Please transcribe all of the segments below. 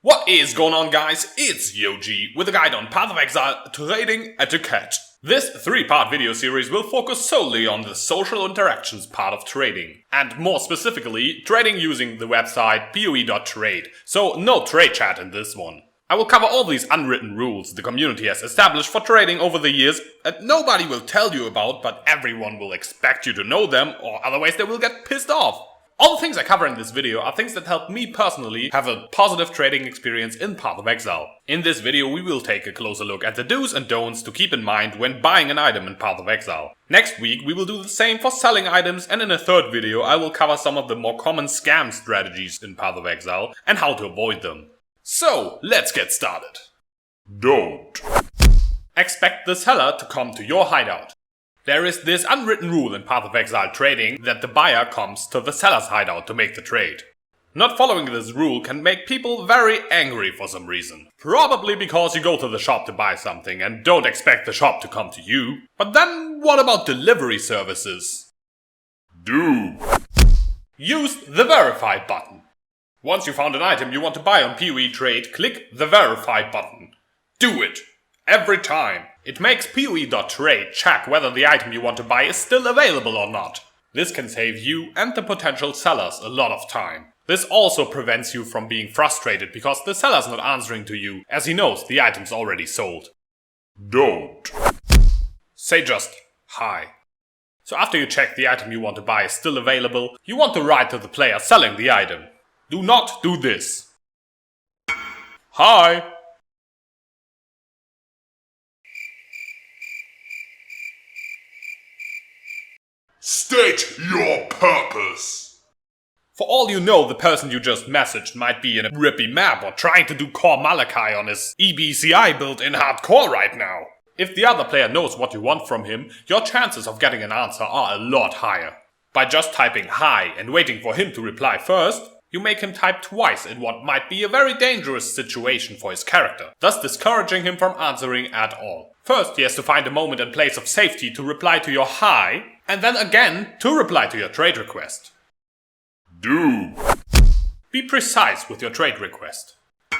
What is going on, guys? It's Yoji with a guide on Path of Exile trading etiquette. This 3-part video series will focus solely on the social interactions part of trading, and more specifically, trading using the website poe.trade, so no trade chat in this one. I will cover all these unwritten rules the community has established for trading over the years, and nobody will tell you about, but everyone will expect you to know them, or otherwise they will get pissed off. All the things I cover in this video are things that help me personally have a positive trading experience in Path of Exile. In this video we will take a closer look at the do's and don'ts to keep in mind when buying an item in Path of Exile. Next week we will do the same for selling items, and in a third video I will cover some of the more common scam strategies in Path of Exile and how to avoid them. So, let's get started. Don't expect the seller to come to your hideout. There is this unwritten rule in Path of Exile trading that the buyer comes to the seller's hideout to make the trade. Not following this rule can make people very angry for some reason. Probably because you go to the shop to buy something and don't expect the shop to come to you. But then what about delivery services? Do use the verify button. Once you found an item you want to buy on poe.trade, click the verify button. Do it! Every time. It makes poe.trade check whether the item you want to buy is still available or not. This can save you and the potential sellers a lot of time. This also prevents you from being frustrated because the seller's not answering to you, as he knows the item's already sold. Don't say just hi. So after you check the item you want to buy is still available, you want to write to the player selling the item. Do not do this. Hi. State your purpose. For all you know, the person you just messaged might be in a rippy map or trying to do core Malachi on his EBCI build in hardcore right now. If the other player knows what you want from him, your chances of getting an answer are a lot higher. By just typing hi and waiting for him to reply first, you make him type twice in what might be a very dangerous situation for his character, thus discouraging him from answering at all. First, he has to find a moment and place of safety to reply to your hi, and then again to reply to your trade request. Do be precise with your trade request.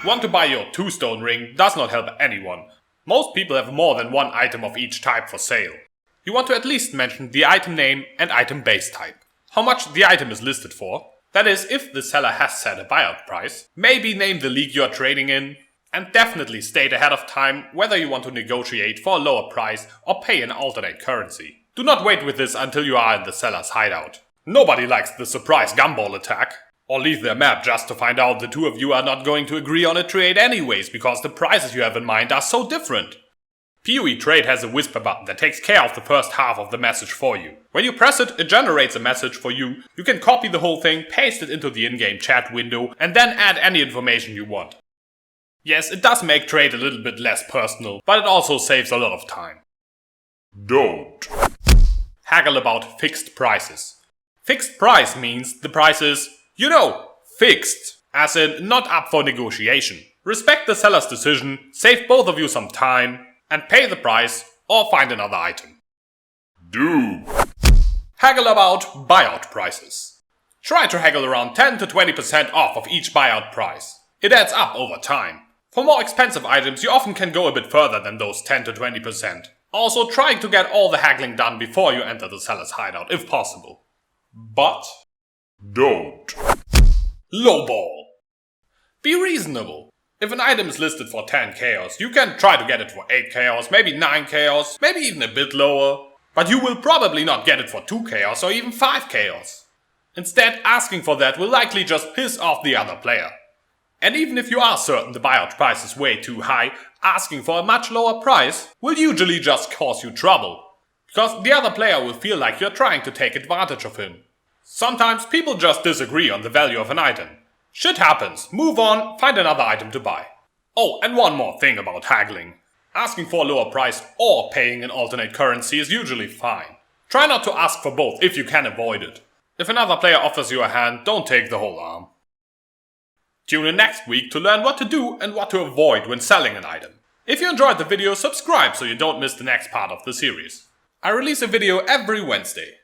Want to buy your 2-stone ring does not help anyone. Most people have more than one item of each type for sale. You want to at least mention the item name and item base type. How much the item is listed for. That is, if the seller has set a buyout price, maybe name the league you are trading in, and definitely state ahead of time whether you want to negotiate for a lower price or pay an alternate currency. Do not wait with this until you are in the seller's hideout. Nobody likes the surprise gumball attack, or leave their map just to find out the two of you are not going to agree on a trade anyways because the prices you have in mind are so different. poe.trade has a whisper button that takes care of the first half of the message for you. When you press it, it generates a message for you. You can copy the whole thing, paste it into the in-game chat window, and then add any information you want. Yes, it does make trade a little bit less personal, but it also saves a lot of time. Don't haggle about fixed prices. Fixed price means the price is, fixed, as in not up for negotiation. Respect the seller's decision, save both of you some time, and pay the price or find another item. Do haggle about buyout prices. Try to haggle around 10 to 20% off of each buyout price. It adds up over time. For more expensive items you often can go a bit further than those 10 to 20%. Also trying to get all the haggling done before you enter the seller's hideout if possible. But don't lowball. Be reasonable. If an item is listed for 10 chaos, you can try to get it for 8 chaos, maybe 9 chaos, maybe even a bit lower. But you will probably not get it for 2 chaos or even 5 chaos. Instead, asking for that will likely just piss off the other player. And even if you are certain the buyout price is way too high, asking for a much lower price will usually just cause you trouble. Because the other player will feel like you're trying to take advantage of him. Sometimes people just disagree on the value of an item. Shit happens, move on, find another item to buy. Oh, and one more thing about haggling. Asking for a lower price or paying an alternate currency is usually fine. Try not to ask for both if you can avoid it. If another player offers you a hand, don't take the whole arm. Tune in next week to learn what to do and what to avoid when selling an item. If you enjoyed the video, subscribe so you don't miss the next part of the series. I release a video every Wednesday.